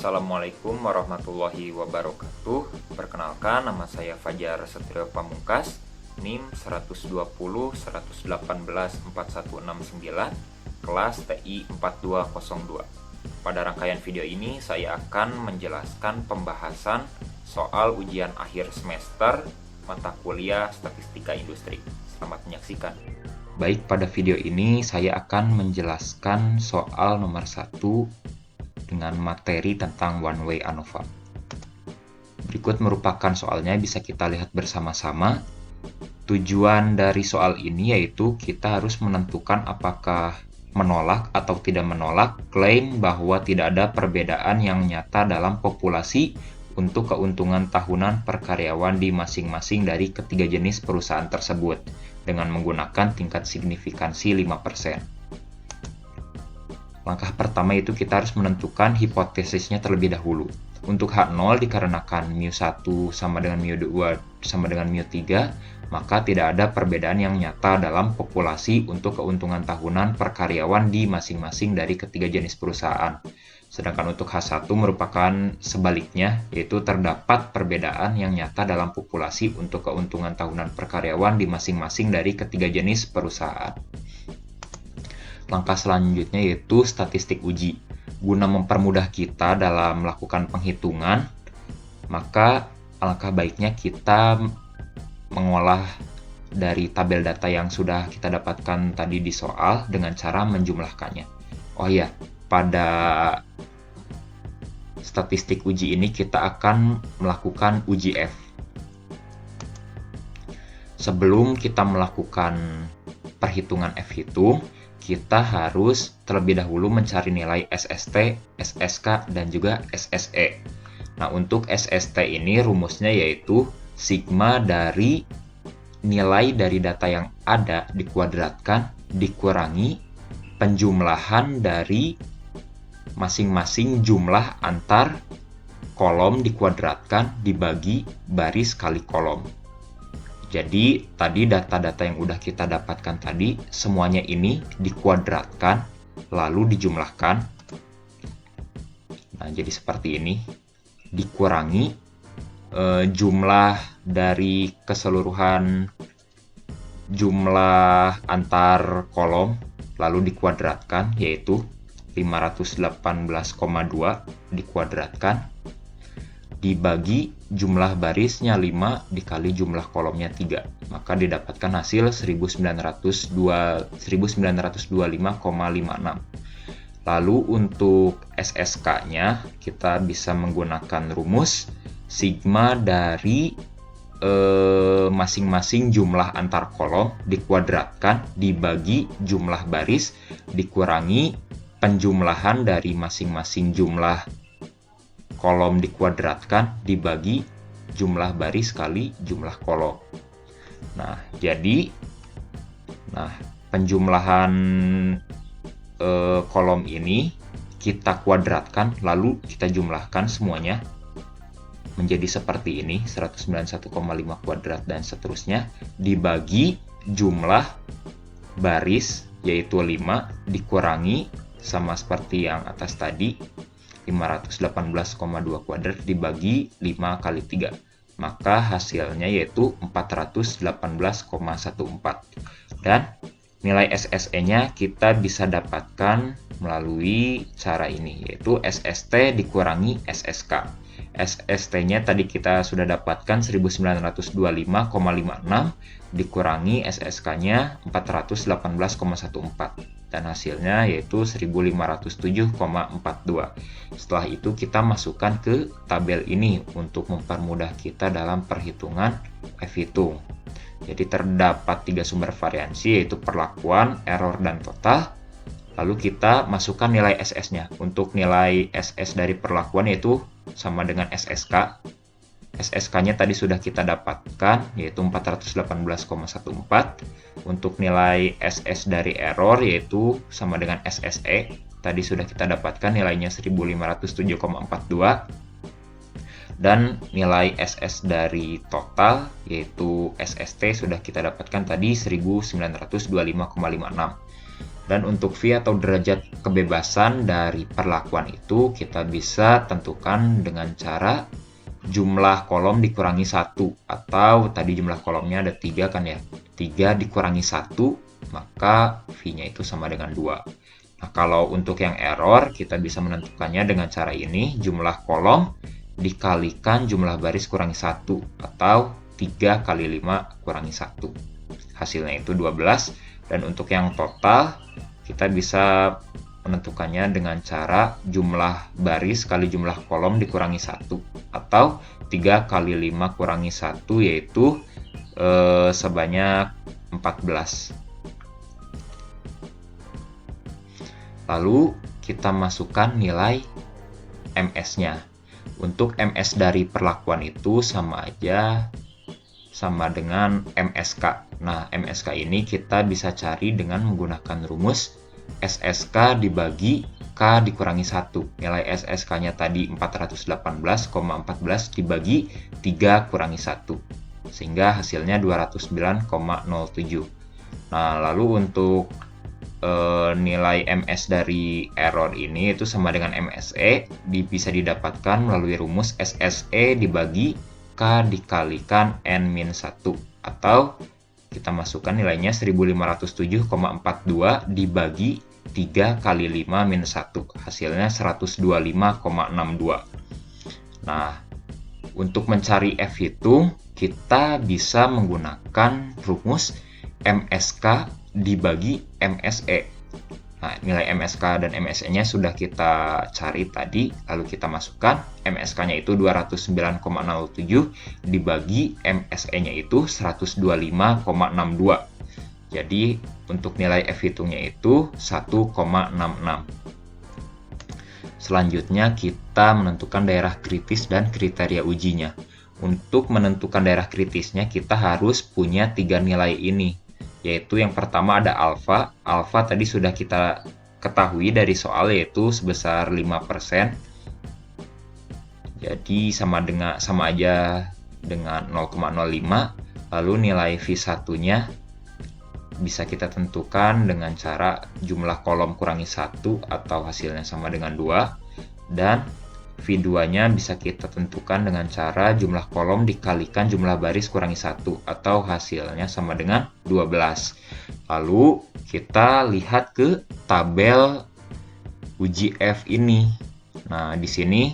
Assalamualaikum warahmatullahi wabarakatuh. Perkenalkan, nama saya Fajar Setrio Pamungkas, NIM 120 118 4169, kelas TI 4202. Pada rangkaian video ini saya akan menjelaskan pembahasan soal ujian akhir semester mata kuliah Statistika Industri. Selamat menyaksikan. Baik, pada video ini saya akan menjelaskan soal nomor 1 dengan materi tentang one way ANOVA. Berikut merupakan soalnya, bisa kita lihat bersama-sama. Tujuan dari soal ini yaitu kita harus menentukan apakah menolak atau tidak menolak klaim bahwa tidak ada perbedaan yang nyata dalam populasi untuk keuntungan tahunan per karyawan di masing-masing dari ketiga jenis perusahaan tersebut dengan menggunakan tingkat signifikansi 5%. Langkah pertama itu kita harus menentukan hipotesisnya terlebih dahulu. Untuk H0 dikarenakan mu1 sama dengan mu2 sama dengan mu3, maka tidak ada perbedaan yang nyata dalam populasi untuk keuntungan tahunan per karyawan di masing-masing dari ketiga jenis perusahaan. Sedangkan untuk H1 merupakan sebaliknya, yaitu terdapat perbedaan yang nyata dalam populasi untuk keuntungan tahunan per karyawan di masing-masing dari ketiga jenis perusahaan. Langkah selanjutnya yaitu statistik uji. Guna mempermudah kita dalam melakukan penghitungan, maka alangkah baiknya kita mengolah dari tabel data yang sudah kita dapatkan tadi di soal dengan cara menjumlahkannya. Oh iya, pada statistik uji ini kita akan melakukan uji F. Sebelum kita melakukan perhitungan F hitung, kita harus terlebih dahulu mencari nilai SST, SSK, dan juga SSE. Nah, untuk SST ini rumusnya yaitu sigma dari nilai dari data yang ada dikuadratkan dikurangi penjumlahan dari masing-masing jumlah antar kolom dikuadratkan dibagi baris kali kolom. Jadi, tadi data-data yang udah kita dapatkan tadi, semuanya ini dikuadratkan, lalu dijumlahkan. Nah, jadi seperti ini. Dikurangi jumlah dari keseluruhan jumlah antar kolom, lalu dikuadratkan, yaitu 518,2 dikuadratkan, dibagi jumlah barisnya 5 dikali jumlah kolomnya 3, maka didapatkan hasil 1925,56. Lalu untuk SSK-nya kita bisa menggunakan rumus sigma dari masing-masing jumlah antar kolom dikuadratkan dibagi jumlah baris dikurangi penjumlahan dari masing-masing jumlah kolom dikuadratkan dibagi jumlah baris kali jumlah kolom. Nah, jadi penjumlahan kolom ini kita kuadratkan lalu kita jumlahkan semuanya menjadi seperti ini, 191,5 kuadrat dan seterusnya, dibagi jumlah baris yaitu 5 dikurangi sama seperti yang atas tadi, 518,2 kuadrat dibagi 5 kali 3. Maka hasilnya yaitu 418,14. Dan nilai SSE-nya kita bisa dapatkan melalui cara ini, yaitu SST dikurangi SSK. SST-nya tadi kita sudah dapatkan 1925,56 dikurangi SSK-nya 418,14 dan hasilnya yaitu 1507,42. Setelah itu kita masukkan ke tabel ini untuk mempermudah kita dalam perhitungan F hitung. Jadi terdapat 3 sumber variansi yaitu perlakuan, error, dan total. Lalu kita masukkan nilai SS-nya. Untuk nilai SS dari perlakuan yaitu sama dengan SSK. SSK-nya tadi sudah kita dapatkan yaitu 418,14. Untuk nilai SS dari error yaitu sama dengan SSE. Tadi sudah kita dapatkan nilainya 1507,42. Dan nilai SS dari total yaitu SST sudah kita dapatkan tadi 1925,56. Dan untuk V atau derajat kebebasan dari perlakuan itu kita bisa tentukan dengan cara jumlah kolom dikurangi 1, atau tadi jumlah kolomnya ada 3 kan ya. 3 dikurangi 1, maka V-nya itu sama dengan 2. Nah, kalau untuk yang error, kita bisa menentukannya dengan cara ini, jumlah kolom dikalikan jumlah baris kurangi 1, atau 3 kali 5 kurangi 1. Hasilnya itu 12, dan untuk yang total, kita bisa menentukannya dengan cara jumlah baris kali jumlah kolom dikurangi 1, atau 3 kali 5 kurangi 1, yaitu sebanyak 14. Lalu kita masukkan nilai MS-nya. Untuk MS dari perlakuan itu sama dengan MSK. Nah, MSK ini kita bisa cari dengan menggunakan rumus SSK dibagi K dikurangi 1. Nilai SSK-nya tadi 418,14 dibagi 3 kurangi 1. Sehingga hasilnya 209,07. Nah, lalu untuk nilai MS dari error ini itu sama dengan MSE, bisa didapatkan melalui rumus SSE dibagi K dikalikan N-1, atau kita masukkan nilainya 1507,42 dibagi 3 kali 5 min 1, hasilnya 125,62. Nah, untuk mencari F hitung, kita bisa menggunakan rumus MSK dibagi MSE. Nah, nilai MSK dan MSE-nya sudah kita cari tadi, lalu kita masukkan. MSK-nya itu 209,07 dibagi MSE-nya itu 125,62. Jadi, untuk nilai F hitungnya itu 1,66. Selanjutnya, kita menentukan daerah kritis dan kriteria ujinya. Untuk menentukan daerah kritisnya, kita harus punya 3 nilai ini. Yaitu yang pertama ada alfa. Alfa tadi sudah kita ketahui dari soal, yaitu sebesar 5%. Jadi sama aja dengan 0,05. Lalu nilai V1-nya bisa kita tentukan dengan cara jumlah kolom kurangi 1, atau hasilnya sama dengan 2. Dan V2-nya bisa kita tentukan dengan cara jumlah kolom dikalikan jumlah baris kurangi 1, atau hasilnya sama dengan 12. Lalu kita lihat ke tabel uji F ini. Nah, di sini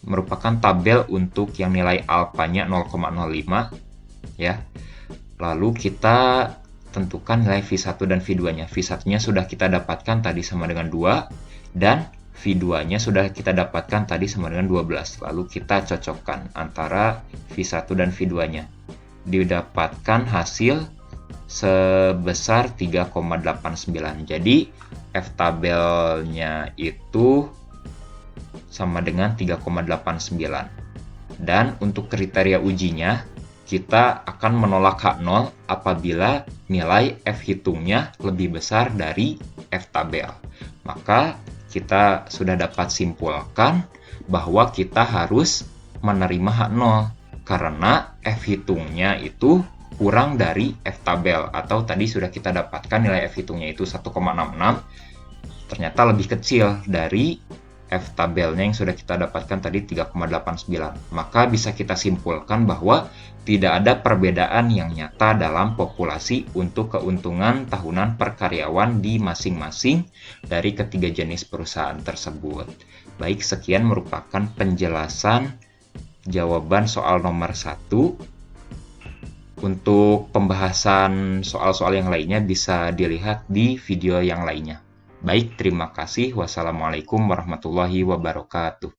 merupakan tabel untuk yang nilai alfanya 0,05 ya. Lalu kita tentukan nilai V1 dan V2-nya. V1-nya sudah kita dapatkan tadi sama dengan 2, dan V2-nya sudah kita dapatkan tadi sama dengan 12. Lalu kita cocokkan antara V1 dan V2-nya. Didapatkan hasil sebesar 3,89. Jadi F tabelnya itu sama dengan 3,89. Dan untuk kriteria ujinya, kita akan menolak H0 apabila nilai F hitungnya lebih besar dari F tabel. Maka kita sudah dapat simpulkan bahwa kita harus menerima H0 karena F hitungnya itu kurang dari F tabel, atau tadi sudah kita dapatkan nilai F hitungnya itu 1,66, ternyata lebih kecil dari F tabelnya yang sudah kita dapatkan tadi 3,89. Maka bisa kita simpulkan bahwa tidak ada perbedaan yang nyata dalam populasi untuk keuntungan tahunan per karyawan di masing-masing dari ketiga jenis perusahaan tersebut. Baik, sekian merupakan penjelasan jawaban soal nomor 1. Untuk pembahasan soal-soal yang lainnya bisa dilihat di video yang lainnya. Baik, terima kasih. Wassalamualaikum warahmatullahi wabarakatuh.